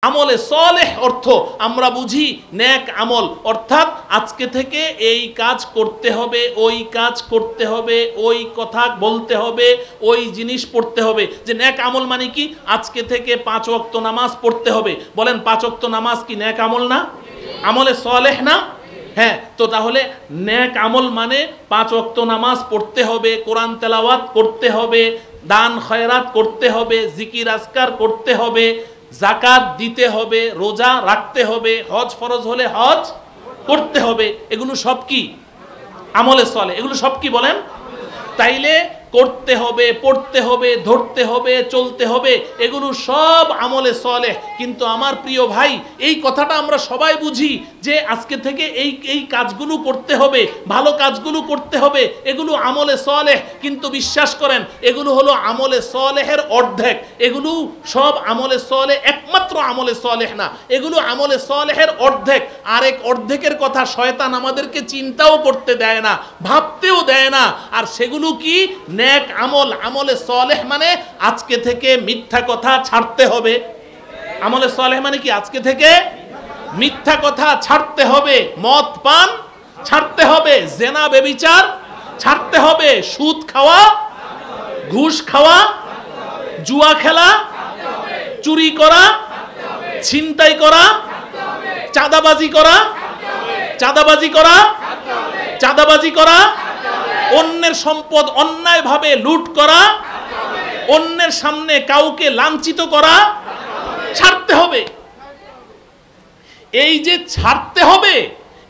আমলে সলেহ অর্থ আমরা বুঝি নেক আমল, অর্থাৎ আজকে থেকে এই কাজ করতে হবে, ওই কাজ করতে হবে, ওই কথা বলতে হবে, ওই জিনিস পড়তে হবে। যে নেক আমল মানে কি? আজকে থেকে 5 ওয়াক্ত নামাজ পড়তে হবে। বলেন 5 ওয়াক্ত নামাজ কি নেক আমল না? আমলে সলেহ না? হ্যাঁ, তো তাহলে নেক আমল মানে 5 ওয়াক্ত নামাজ পড়তে হবে, কোরআন তেলাওয়াত করতে হবে, দান খয়রাত করতে হবে, জিকির আজকার করতে হবে, যাকাত দিতে হবে, রোজা রাখতে হবে, হজ ফরজ হলে হজ করতে হবে। এগুলো সব কি আমলে সলে? এগুলো সব কি বলেন? তাইলে করতে হবে, পড়তে হবে, ধরতে হবে, চলতে হবে, এগুলো সব আমলে সলেহ। কিন্তু আমার প্রিয় ভাই, এই কথাটা আমরা সবাই বুঝি যে আজকে থেকে এই কাজগুলো করতে হবে, ভালো কাজগুলো করতে হবে, এগুলো আমলে সলেহ। কিন্তু বিশ্বাস করেন, এগুলো হলো আমলে সলেহের অর্ধেক। এগুলো সব আমলে সলেহ, একমাত্র আমলে সলেহ না, এগুলো আমলে সলেহের অর্ধেক। আরেক অর্ধেকের কথা শয়তান আমাদেরকে চিন্তাও করতে দেয় না, ভাবতেও দেয় না। আর সেগুলো কি? নেক আমল। আমলে সলেহ মানে আজকে থেকে মিথ্যা কথা ছাড়তে হবে। আমলে সলেহ মানে কি? আজকে থেকে মিথ্যা কথা ছাড়তে হবে, মদ পান ছাড়তে হবে, জেনা ব্যভিচার ছাড়তে হবে, সুদ খাওয়া, ঘুষ খাওয়া, জুয়া খেলা, চুরি করা, ছিনতাই করা, চাঁদাবাজি করা, অন্যের সম্পদ অন্যায়ভাবে লুট করা, অন্যের সামনে কাউকে লাঞ্ছিত করা ছাড়তে হবে। এই যে ছাড়তে হবে,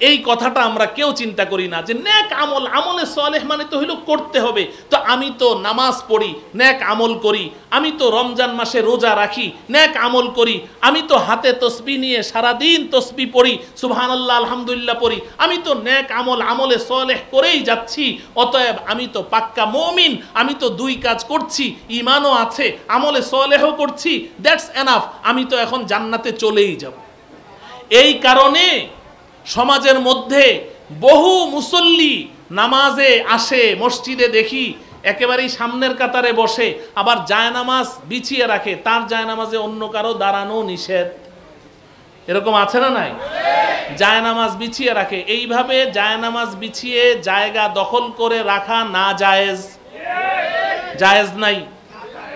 এই কথাটা আমরা কেউ চিন্তা করি না। যে নেক আমল, আমলে সলেহ মানে তো হইলো করতে হবে। তো আমি তো নামাজ পড়ি, নেক আমল করি। আমি তো রমজান মাসে রোজা রাখি, নেক আমল করি। আমি তো হাতে তসবিহ নিয়ে সারাদিন তসবিহ পড়ি, সুবহানাল্লাহ আলহামদুলিল্লাহ পড়ি। আমি তো নেক আমল, আমলে সলেহ করেই যাচ্ছি। অতএব আমি তো পাক্কা মুমিন। আমি তো 2 কাজ করছি, ঈমানও আছে, আমলে সলেহও করছি, দ্যাটস এনাফ। আমি তো এখন জান্নাতে চলেই যাব। এই কারণে সমাজের মধ্যে বহু মুসল্লি নামাজে আসে, মসজিদে দেখি একেবারেই সামনের কাতারে বসে, আবার জায়নামাজ বিছিয়ে রাখে। তার জায়নামাজে অন্য কারো দাঁড়ানো নিষেধ। এরকম আছে না নাই? জায়নামাজ বিছিয়ে রাখে। এইভাবে জায়নামাজ বিছিয়ে জায়গা দখল করে রাখা না জায়েজ। জায়েজ নাই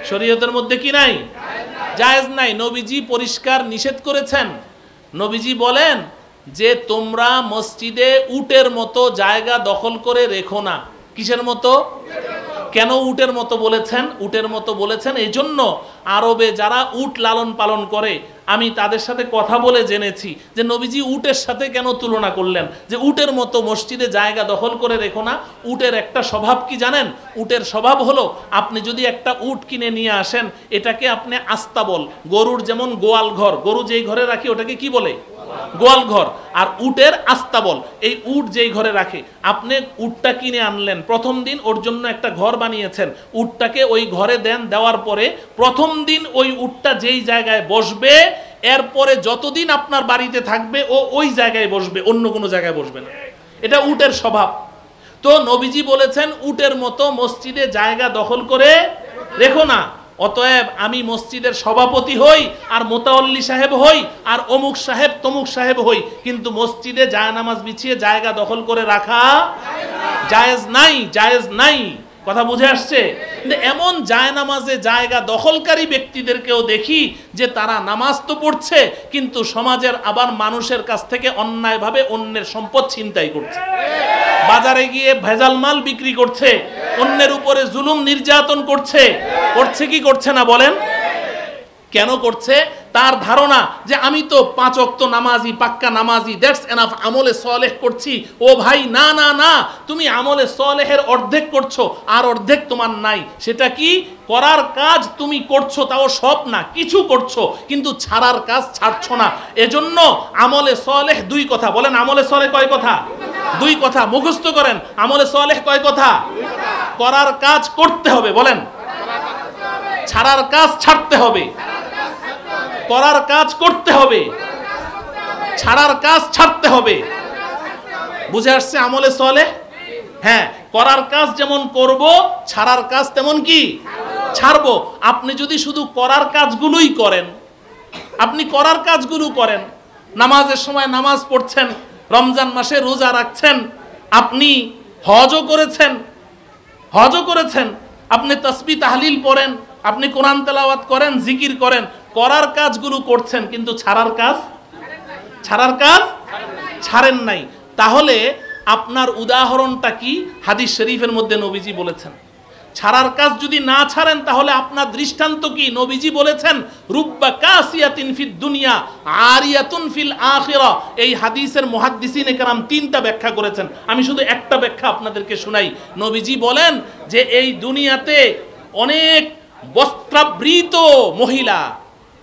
শরীয়তের মধ্যে, কি নাই? জায়েজ নাই। নবীজি পরিষ্কার নিষেধ করেছেন। নবীজি বলেন যে তোমরা মসজিদে উটের মতো জায়গা দখল করে রেখো না। কিসের মতো? কেন উটের মতো বলেছেন? উটের মতো বলেছেন এই জন্য, আরবে যারা উট লালন পালন করে, আমি তাদের সাথে কথা বলে জেনেছি যে নবীজি উটের সাথে কেন তুলনা করলেন, যে উটের মতো মসজিদে জায়গা দখল করে রেখো না। উটের একটা স্বভাব কি জানেন? উটের স্বভাব হলো, আপনি যদি একটা উট কিনে নিয়ে আসেন, এটাকে আপনি আস্তাবল, গরুর যেমন গোয়াল ঘর, গরু যেই ঘরে রাখি ওটাকে কি বলে? গোয়াল ঘর। আর উটের আস্তাবল, এই উট যেই ঘরে রাখে। আপনি উটটা কিনে আনলেন, প্রথম দিন ওর জন্য একটা ঘর বানিয়েছেন, উটটাকে ওই ঘরে দেন। দেওয়ার পরে প্রথম দিন ওই উটটা যেই জায়গায় বসবে, এরপরে যতদিন আপনার বাড়িতে থাকবে ও ওই জায়গায় বসবে, অন্য কোনো জায়গায় বসবে না। এটা উটের স্বভাব। তো নবীজি বলেছেন উটের মতো মসজিদে জায়গা দখল করে রেখো না। অতএব আমি মসজিদের সভাপতি হই, আর মোতাওয়াল্লি সাহেব হই, আর অমুক সাহেব তমুক সাহেব হই, কিন্তু মসজিদে জায়নামাজ বিছিয়ে জায়গা দখল করে রাখা জায়েজ নাই। জায়েজ নাই। কথা বুঝে আসছে? কিন্তু এমন জায়নামাজে জায়গা দখলকারী ব্যক্তিদেরকেও দেখি যে তারা নামাজ তো পড়ছে, কিন্তু সমাজের আবার মানুষের কাছ থেকে অন্যায়ভাবে অন্যের সম্পদ ছিনতাই করছে, বাজারে গিয়ে ভেজাল মাল বিক্রি করছে, অন্যের উপরে জুলুম নির্যাতন করছে। করছে কি করছে না বলেন? কেন করছে? তার ধারণা যে আমি তো 5 ওয়াক্ত নামাজি, পাক্কা নামাজি, দ্যাটস এনাফ, আমলে সলেহ করছি। ও ভাই, না না না, তুমি আমলে সলেহের অর্ধেক করছো, আর অর্ধেক তোমার নাই। সেটা কি? করার কাজ তুমি করছো, তাও সব না, কিছু করছো, কিন্তু ছাড়ার কাজ ছাড়ছো না। এজন্য আমলে সলেহ 2 কথা। বলেন আমলে সলেহ কয় কথা? 2 কথা। মুখস্থ করেন, আমলে সলেহ কয় কথা? করার কাজ করতে হবে। বলেন, ছাড়ার কাজ ছাড়তে হবে, করার কাজ করতে হবে, ছাড়ার কাজ ছাড়তে হবে। বুঝে আসছে আমলে সলেহ? হ্যাঁ, করার কাজ যেমন করব, ছাড়ার কাজ তেমন কি ছাড়বো। আপনি যদি শুধু করার কাজগুলোই করেন, আপনি করার কাজগুলো করেন, নামাজের সময় নামাজ পড়ছেন, রমজান মাসে রোজা রাখছেন, আপনি হজও করেছেন, আপনি তাসবিহ তাহলিল পড়েন, আপনি কোরআন তেলাওয়াত করেন, জিকির করেন, করার কাজগুলো করছেন, কিন্তু ছাড়ার কাজ ছাড়েন নাই। তাহলে আপনার উদাহরণটা কি? হাদিস শরীফের মধ্যে নবীজি বলেছেন ছাড়ার কাজ যদি না ছাড়েন তাহলে আপনার দৃষ্টান্ত কি? নবীজি বলেছেন রুব্বা কাসিয়াতিন ফিদ দুনিয়া আরিয়াতুন ফিল আখিরা। এই হাদিসের মুহাদ্দিসিনে কেরাম তিনটা ব্যাখ্যা করেছেন, আমি শুধু একটা ব্যাখ্যা আপনাদেরকে শোনাই। নবীজি বলেন যে এই দুনিয়াতে অনেক বস্ত্রাবৃত মহিলা,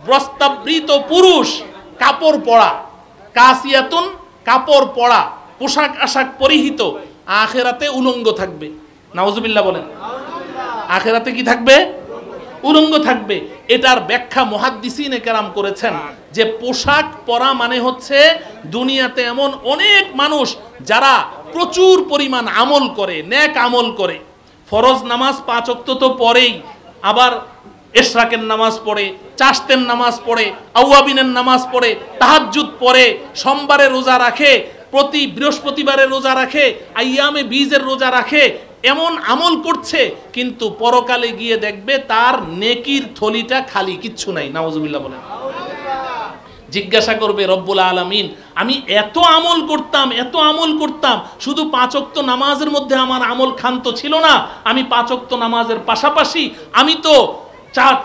বস্ত্রাবৃত পুরুষ, কাপড় পরা, কাসিয়াতুন কাপড় পরা, পোশাক আশাক পরিহিত, আখিরাতে উলঙ্গ থাকবে। নাউজুবিল্লাহ বলেন। আখিরাতে কি থাকবে? উলঙ্গ থাকবে। এটার ব্যাখ্যা মুহাদ্দিসিনে কেরাম করেছেন যে পোশাক পরা মানে হচ্ছে দুনিয়াতে এমন অনেক মানুষ যারা প্রচুর পরিমাণ আমল করে, নেক আমল করে, ফরজ নামাজ 5 ওয়াক্ত তো পড়েই, আবার ইশরাকের নামাজ পড়ে, চাশতের নামাজ পড়ে, আওয়াবিনের নামাজ পড়ে, তাহাজ্জুদ পড়ে, সোমবারে রোজা রাখে, প্রতি বৃহস্পতিবারে রোজা রাখে, আইয়ামে বীজের রোজা রাখে, এমন আমল করছে, কিন্তু পরকালে গিয়ে দেখবে তার নেকির থলিটা খালি, কিচ্ছু নাই। নাউজুবিল্লাহ বলেন। জিজ্ঞাসা করবে রব্বুল আলামিন, আমি এত আমল করতাম, শুধু 5 ওয়াক্ত নামাজের মধ্যে আমার আমল ক্ষান্ত ছিল না, আমি 5 ওয়াক্ত নামাজের পাশাপাশি আমি তো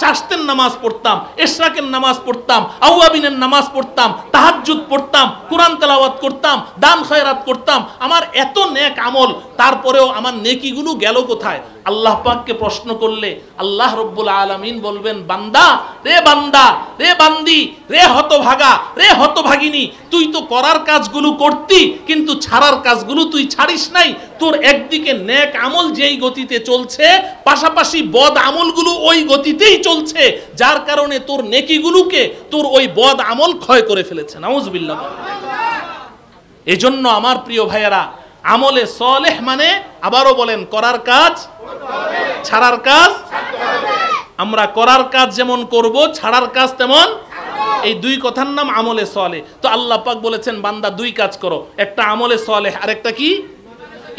চাশতের নামাজ পড়তাম, ইশরাকের নামাজ পড়তাম, আওয়াবিনের নামাজ পড়তাম, তাহাজ্জুদ পড়তাম, কোরআন তেলাওয়াত করতাম, দান খয়রাত করতাম, আমার এত নেক আমল, তারপরেও আমার নেকিগুলো গেল কোথায়? আল্লাহ পাককে প্রশ্ন করলে আল্লাহ রব্বুল আলামিন বলবেন, বান্দা, রে বান্দি, রে হতভাগা, রে হতভাগিনী, তুই তো করার কাজগুলো করতি, কিন্তু ছাড়ার কাজগুলো তুই ছাড়িস নাই। তোর একদিকে নেক আমল যেই গতিতে চলছে, পাশাপাশি বদ আমলগুলো ওই গতিতেই চলছে, যার কারণে তোর নেকিগুলোকে তোর ওই বদ আমল ক্ষয় করে ফেলেছে। নাউজুবিল্লাহ। এজন্য আমার প্রিয় ভাইয়েরা, আমলে সলেহ মানে আবারও বলেন করার কাজ, ছাড়ার কাজ। আমরা করার কাজ যেমন করব, ছাড়ার কাজ তেমন, এই দুই কথার নাম আমলে সলেহ। তো আল্লাহ পাক বলেছেন বান্দা 2 কাজ করো, একটা আমলে সলেহ আর একটা কি?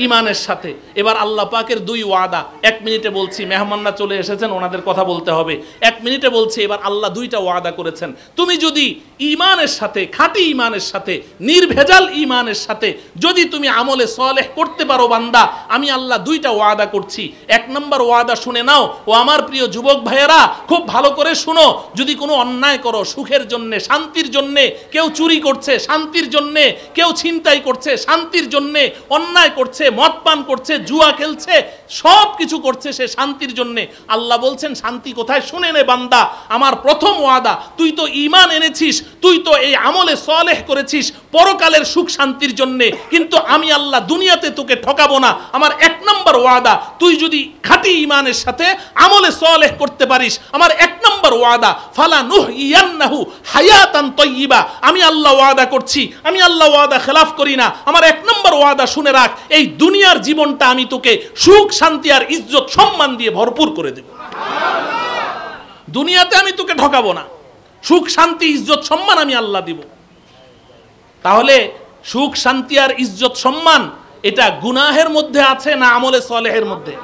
ইমানের সাথে। এবার আল্লাহ পাকের 2 ওয়াদা, 1 মিনিটে বলছি, মেহমানরা চলে এসেছেন, ওনাদের কথা বলতে হবে, 1 মিনিটে বলছি। এবার আল্লাহ 2টা ওয়াদা করেছেন, তুমি যদি ইমানের সাথে, খাঁটি ইমানের সাথে, নির্ভেজাল ইমানের সাথে যদি তুমি আমলে সলেহ করতে পারো বান্দা, আমি আল্লাহ 2টা ওয়াদা করছি। 1 নম্বর ওয়াদা শুনে নাও, ও আমার প্রিয় যুবক ভাইয়েরা, খুব ভালো করে শুনো। যদি কোনো অন্যায় করো, সুখের জন্যে, শান্তির জন্যে, কেউ চুরি করছে শান্তির জন্যে, কেউ ছিনতাই করছে শান্তির জন্যে, অন্যায় করছে, মদ পান করছে, জুয়া খেলছে, সব কিছু করছে সে শান্তির জন্য, আল্লাহ বলছেন শান্তি কোথায়? শুনে নে বান্দা, আমার প্রথম ওয়াদা, তুই তো ঈমান এনেছিস, তুই তো এই আমলে সলেহ করেছিস পরকালের সুখ শান্তির জন্য, কিন্তু আমি আল্লাহ দুনিয়াতে তোকে ঠকাবো না। আমার 1 নম্বর ওয়াদা, তুই যদি খাঁটি ঈমানের সাথে আমলে সলেহ করতে পারিস, আমার 1 নম্বর ওয়াদা, ফালা নুহইয়ান্নাহু হায়াতান তাইয়্যিবা, আমি আল্লাহ ওয়াদা করছি, আমি আল্লাহ ওয়াদা খেলাফ করি না। আমার 1 নম্বর ওয়াদা শুনে রাখ, এই দুনিয়ার জীবনটা আমি তোকে সুখ শান্তি আর ইজ্জত সম্মান দিয়ে ভরপুর করে দেব। দুনিয়াতে আমি তোকে ঠকাবো না, সুখ শান্তি ইজ্জত সম্মান আমি আল্লাহ দিব। তাহলে সুখ শান্তি আর ইজ্জত সম্মান এটা গুনাহের মধ্যে আছে না আমলে সলেহের মধ্যে?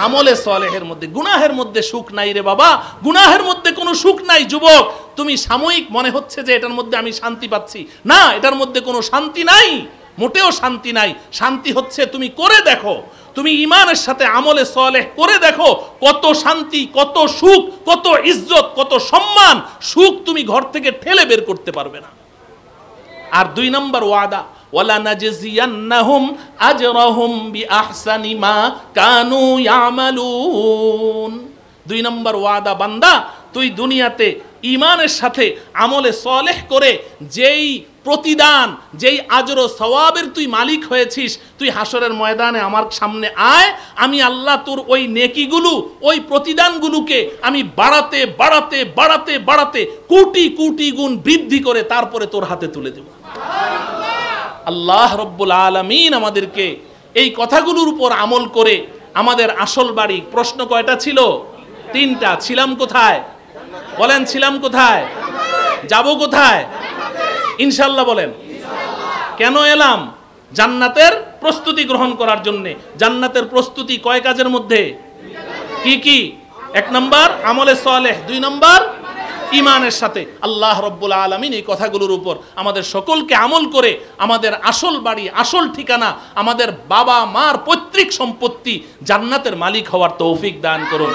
আমলে সলেহের মধ্যে। গুনাহের মধ্যে সুখ নাই রে বাবা, গুনাহের মধ্যে কোনো সুখ নাই। যুবক, তুমি সাময়িক মনে হচ্ছে যে এটার মধ্যে আমি শান্তি পাচ্ছি, না, এটার মধ্যে কোনো শান্তি নাই, মোটেও শান্তি নাই। শান্তি হচ্ছে তুমি করে দেখো, তুমি ঈমানের সাথে আমলে সলেহ করে দেখো, কত শান্তি, কত সুখ, কত ইজ্জত, কত সম্মান, সুখ তুমি ঘর থেকে ঠেলে বের করতে পারবে না। আর 2 নম্বর ওয়াদা, ওয়ালা নাজজিয়ান্নাহুম আজরাহুম বিআহসানি মা কানু ইয়ামালুন। 2 নম্বর ওয়াদা, বান্দা তুই দুনিয়াতে ঈমানের সাথে আমলে সলেহ করে যেই প্রতিদান, যেই আজর ও সওয়াবের তুই মালিক হয়েছিস, তুই হাসরের ময়দানে আমার সামনে আয়, আমি আল্লাহ তোর ওই নেকিগুলো, ওই প্রতিদানগুলোকে আমি বাড়াতে বাড়াতে বাড়াতে বাড়াতে কোটি কোটি গুণ বৃদ্ধি করে তারপরে তোর হাতে তুলে দেব। আল্লাহ রব্বুল আলামিন আমাদেরকে এই কথাগুলোর উপর আমল করে আমাদের আসল বাড়ি, প্রশ্ন কয়টা ছিল? 3টা। ছিলাম কোথায়? বলেন, ছিলাম কোথায়? যাব কোথায়? ইনশাআল্লাহ বলেন। কেন এলাম? জান্নাতের প্রস্তুতি গ্রহণ করার জন্য। জান্নাতের প্রস্তুতি কয় কাজের মধ্যে? কি কি? 1 নাম্বার আমলে সালেহ, 2 নাম্বার ঈমানের সাথে। আল্লাহ রাব্বুল আলামিন এই কথাগুলোর উপর আমাদের সকলকে আমল করে আমাদের আসল বাড়ি, আসল ঠিকানা, আমাদের বাবা মার পৈতৃক সম্পত্তি জান্নাতের মালিক হওয়ার তৌফিক দান করুন।